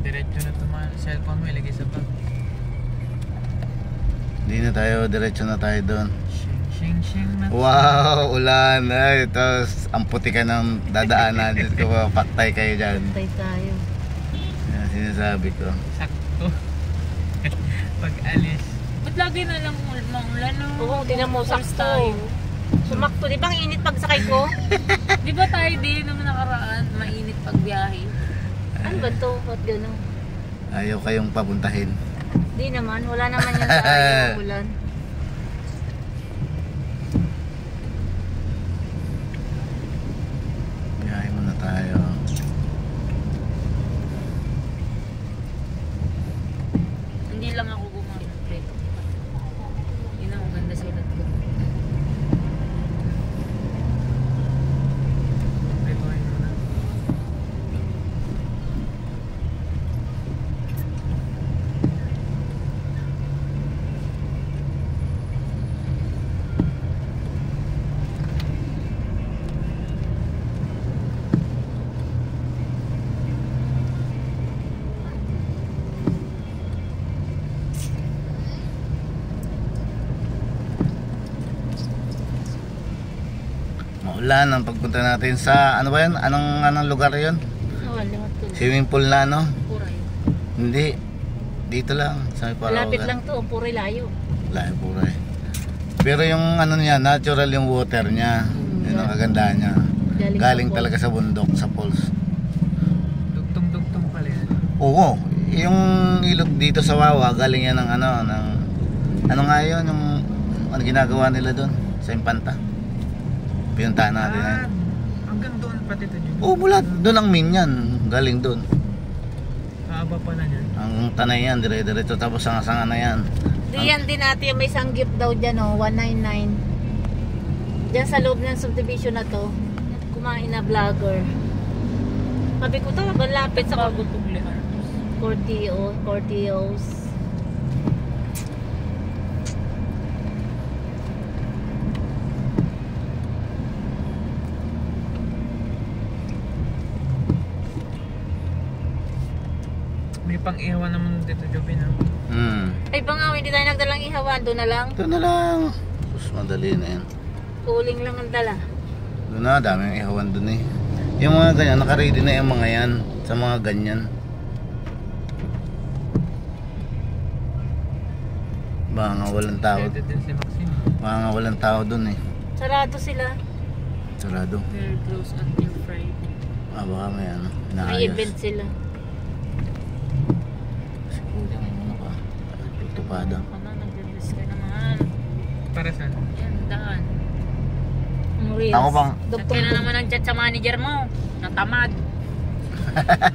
Diretso na tumaan. Cellphone mo ilagay sa bag. Hindi na tayo, diretso na tayo doon. Shing shing na. Wow, ulan. Ay, tapos ang puti ka ng dadaanan. Diyos ko, paktay kayo dyan. Patay tayo. Yan, sinasabi ko. Sakto. Pag alis. Ba't lagi na lang maulan no? Oo, tinan mo, sakto. Sumakto, di ba ang init pagsakay ko? Di ba tayo din naman nakaraan, mainit pag biyahe? Ano ba to? Ba't gano'n? Ayaw kayong papuntahin. Di naman, wala naman yan sa ayaw ulan. Biyahe muna tayo. Hindi lang ako gumamit preto. Yun ang maganda sa ulat ko. Pretohin mo na. Maulan ang pagpunta natin sa ano ba yun? Anong lugar yun? Limat ko. Swimming pool na ano? Puray. Hindi. Dito lang sa Malapit Palawan. lang to, puro layo. Layo puro eh. Pero yung ano niya, natural yung water niya. Yun ang kagandahan niya. Galing sa talaga sa bundok, sa falls. Dugtong-dugtong pala yan. Oo. Yung ilog dito sa Wawa, galing yan ng ano nga yun, yung ano ginagawa nila doon sa Impanta. Pinuntahan natin eh. Hanggang doon pati ito dyan. Oo, bulat. Doon ang main yan. Galing doon. Kaaba pala niyan. Ang tanay yan, dire-diretso. Tapos sanga-sanga na yan. Diyan din natin may sanggip daw dyan, oh, 199. Diyan sa loob ng subdivision na to, kumain na vlogger. Sabi ko talaga lapit sa Bago tublihan. Cortios. May pang-ihawan naman dito, Jobin. Ay banga, hindi tayo nagdalang ihawan, doon na lang. Ito na lang. Sus, madali na yan. Uling lang ang dala. Doon na, daming ihawan doon eh. Yung mga ganyan, nakaready na yung mga yan. Sa mga ganyan. Baka nga walang tao. Pwede din si Maxine. Baka nga walang tao doon eh. Sarado sila. Sarado. Very close until Friday. Baka may ano, May inaayos. event sila. Siguro ano ka, tutupada. Ano, nag-release ka naman. Para saan? Yan, daan. Ang reels. Ako bang Chat ka na naman ang chat sa manager mo. Natamad.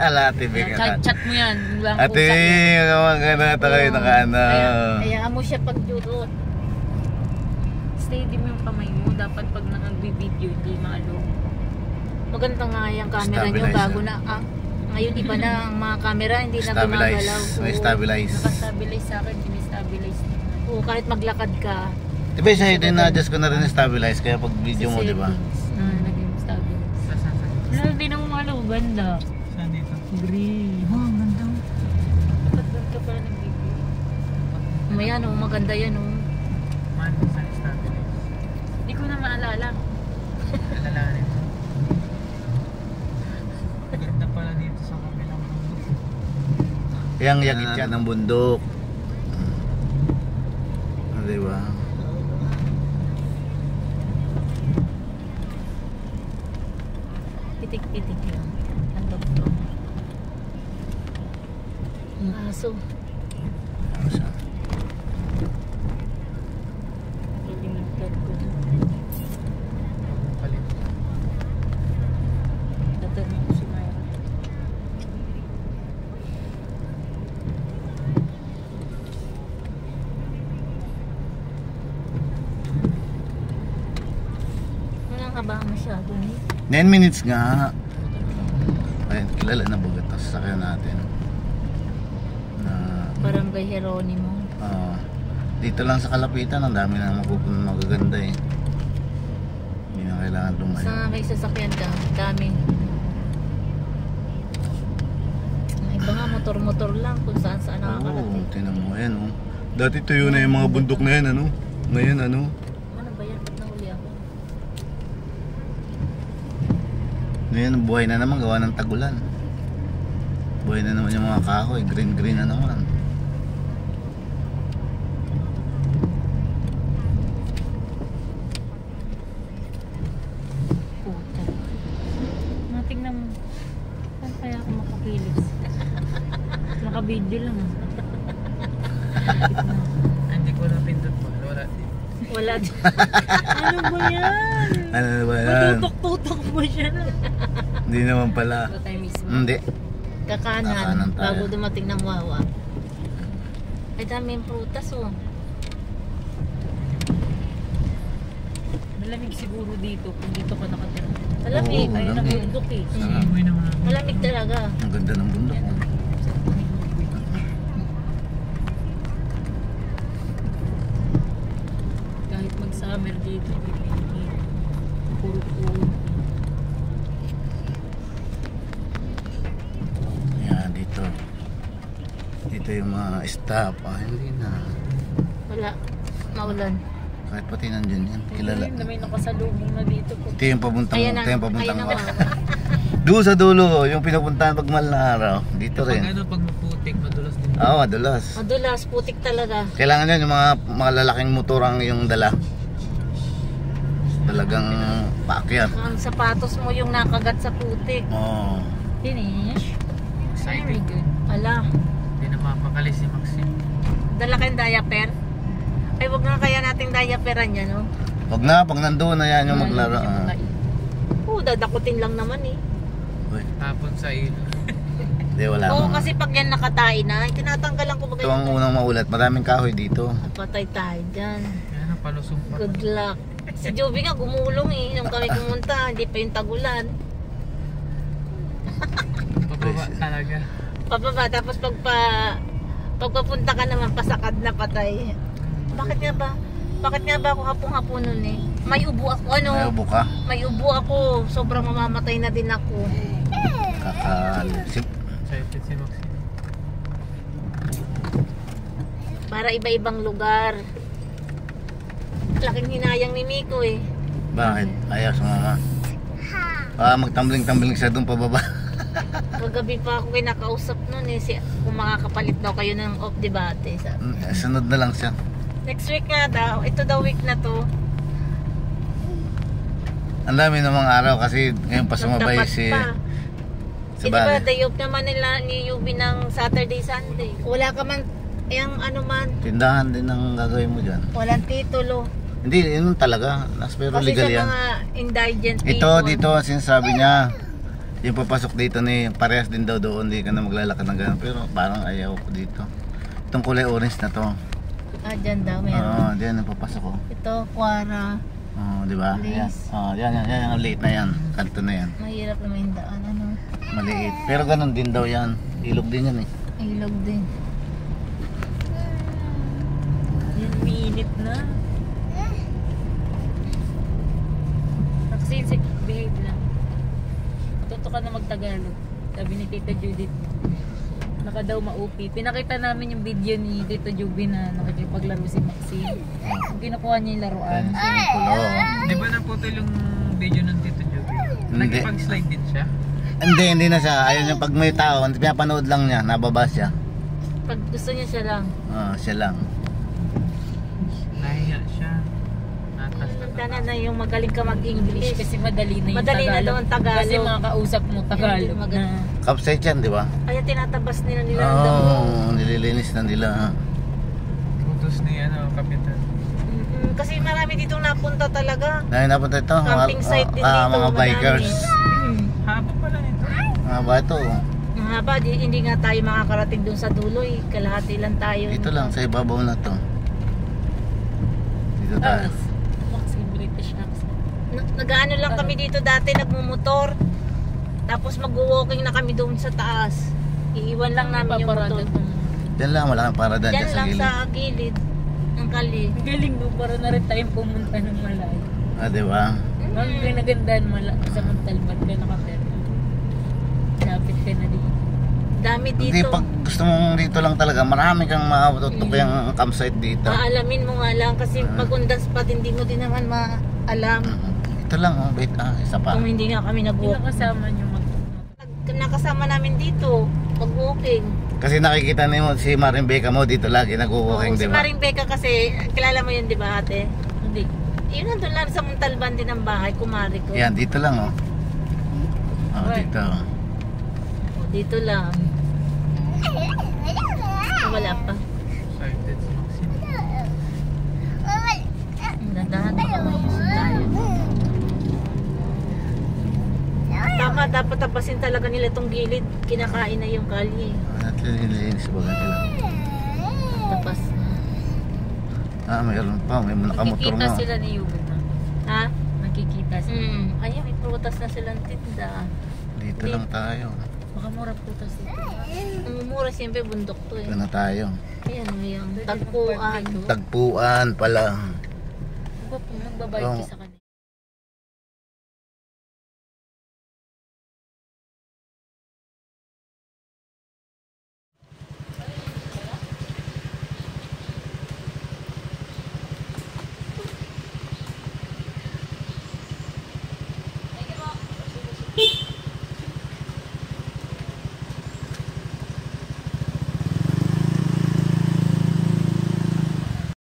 Lati bigyan. Chat mo yan. Walang Ate, usap yan. magana ata kayo nakaano. Hayaan mo siya pag-judot. Steady mo yung kamay mo. Dapat pag nag-video, hindi maalo. Maganda nga yung camera nyo Stabilizer. bago na. Ngayon iba na ang mga camera, hindi na Stabilize. gumagalaw. May Oo. stabilize. Nakastabilize sa akin, sinistabilize na. Oo, kahit maglakad ka. Diba sa'yo din na-adjust ko na rin stabilize kaya pag video mo, diba? Naging stabilize. Saan? Wala, hindi na umalo. Ganda. Saan dito? Green. Oh, ang ganda. Ba't doon ka pala nag-video? Mayan oh, maganda yan oh. Man, saan stabilize? Hindi ko na maalala. Alalahanin mo. Ganda pala dito sa kabilang bundok. Yang yagit yan ng bundok. Diba? Pitik-pitik lang. Ang doktor. Ang aso. Ano siya? Galing ng vlog ko. Palit. Tatanong ko si Myra. Walang kabang masyado eh. 9 minutes nga. Ayun, kilala na baga ito sa sakyan natin. Na, Barangay Jeronimo. dito lang sa kalapitan, ang dami na magaganda eh. Hindi na kailangan lumayo. Sa may sasakyan ka, dami. Ang iba nga motor-motor lang kung saan-saan nakakarating. Tinan mo, ayan oh. Dati tuyo na yung mga bundok na yan, ano? Ngayon, ano? Ano ba yan? Ba't nahuli ako? Ngayon, buhay na naman, gawa ng tagulan. Buhay na naman yung mga kahoy, green-green na naman. Puta. Tingnan mo. Saan kaya ako makakilis? Naka-video lang. Hindi ko na pindot mo. Wala din. Wala din. Ano ba yan? Ano ba yan? Matutok-tutok ba siya na? Hindi naman pala. Ito tayo mismo. Hindi. Kakanan, Kakanan tayo. bago dumating ng Wawa. Ay, daming prutas oh. Malamig siguro dito kung dito ka nakatira. Malamig. Oo, Ay, malamig. nabundok eh. Uy naman. Malamig talaga. Ang ganda ng bundok. Yan, Oh. kahit mag-summer dito, puro-puro. Ayan, dito. Dito yung mga staff. Ah, hindi na. Wala. Maulan. Kahit pati nandyan yan. Kilala. Na may nakasalubong na dito po. Ito yung papuntang, Ayan ito yung papuntang. ang Wawa. Doon sa dulo, yung pinupuntahan pag mahal na araw. Dito Pag rin. ano, pag maputik, madulas din. Oo, madulas. Madulas, putik talaga. Kailangan yan yung mga lalaking motor ang yung dala. Talagang paakyat. Ang sapatos mo yung nakagat sa putik. Oo. Finish. Very Exciting. good. Ala. Hindi na mapakali si Maxine. Dala kayong diaper? Ay, wag na kaya nating diaperan yan, no? Wag na, pag nandoon na yan yung maglaro. Oo, dadakutin lang naman eh. Uy, Tapon sa ilo. hindi, wala Oo, akong- kasi pag yan nakatain na, tinatanggalan ko ba Ito ang unang maulat. Maraming kahoy dito. Patay tayo dyan. Yan ang palusong pa. Good luck. Si Joby nga gumulong eh. Nung kami pumunta, hindi pa yung tagulan. Pababa talaga. Pababa, tapos pagpapunta ka naman, pasakad na patay. Bakit nga ba? Bakit nga ba ako hapong-hapon nun eh? May ubo ako, ano? May ubo ka. May ubo ako. Sobrang mamamatay na din ako. Kakalusip. Excited si Maxine. Para iba-ibang lugar. Laking hinayang ni Miko eh. Bakit? Ayaw sa mama. Magtambling-tambling siya doon pababa. Kagabi pa ako kinakausap nun eh. Kung makakapalit daw kayo ng off debate. Sunod na lang siya. Next week nga daw. Ito daw week na to. Ang dami namang araw kasi ngayon pa sumabay Nagtapat si... pa. Sa Eh, di ba, bagay. day off naman nila ni Yubi ng Saturday, Sunday. Wala ka man, yung ano man, Tindahan din ang gagawin mo dyan. walang titulo. Hindi, yun talaga. Pero Kasi legal sa yan. mga indigent Ito, people. dito, ang sinasabi niya. Yung papasok dito ni parehas din daw doon. Hindi ka na maglalakad ng gano'n. Pero parang ayaw ko dito. Itong kulay orange na to. Ah, dyan daw, Oo, meron. diyan ang papasok ko. Ito, Quara. Oo, di ba? Yan. Please. Yan, ang liit na yan. Kanto na yan. Mahirap naman yung daan, ano. Maliit. Pero ganun din daw yan. Ilog din yan eh. Ilog din. Yan, minit na. Kasi behave lang. Tuto ka na magtagalog. Sabi ni Tita Judith. Naka daw ma-OP. Pinakita namin yung video ni Tito Juby na nakikipaglaro si Maxine. Kinukuha niya yung laruan. Oo. Di ba naputol yung video ng Tito Joby? Hindi. Nagpag-slide din siya? Hindi na siya. Ayun yung pag may tao, pinapanood lang niya. Nababa siya. Pag gusto niya siya lang. Siya lang. Nahiya siya. Natas na Sana na yung magaling ka mag-English. Kasi madali na yung Madali na Tagalog. daw ang Tagalog. Kasi makakausap mo Tagalog Hindi na. Kapsay yan, di ba? Kaya tinatabas nila ang damo. Oo, nililinis na nila. Utos ni Kapitan. Kasi marami dito napunta talaga. Dahil napunta ito, Camping site din dito, mga madami. bikers. Haba pala nito. Mga ba ito? Ang haba, hindi nga tayo makakarating dun sa dulo eh. Kalahati lang tayo. Ito lang, sa ibabaw na to. Dito tayo. Maxine British accent. Nag-ano lang kami dito dati, nagmumotor. Tapos mag-walking na kami doon sa taas. Iiwan lang namin yung motor. Diyan lang, wala kang paradan Diyan dyan sa lang gilid. sa gilid ng kali. Ang galing mo, para na rin tayong pumunta ng malayo. Di ba? Ang pinagandaan sa Montalban ka nakapera. Lapit ka na dito. Dami Hindi, dito. pag gusto mong dito lang talaga, marami kang matutok yung campsite dito. Aalamin mo nga lang kasi pag on the spot hindi mo din naman maalam. Ito lang, oh, wait, isa pa. Kung hindi nga kami Hindi nag-walk. ka kasama niyo Nakasama namin dito, mag-walking. Kasi nakikita niyo si Maring Becca mo dito lagi nag-walking, Si di ba? Maring Becca kasi, kilala mo yun di ba ate? Hindi. Yun nandun lang sa Montalban din ng bahay, kumari ko. Yan, dito lang, oh. Oh, Right. dito. Dito lang. Wala pa. Excited si Maxine. Nandahan pa kami tayo. Tama, dapat tapasin talaga nila itong gilid. Kinakain na yung kalye. At linis ba nila? Tapas. Mayroon pa, may nakamotor Nakikita mo. sila ni Yubi na. Ha? Nakikita sila. Ayan, may prutas na silang tinda. Dito lang tayo. Baka mura putas dito. Ang mura siyempre bundok to eh. Dito na tayo. Ayan, ayan. Tagpuan. Tagpuan pala. Magbabayad ka sa kanila.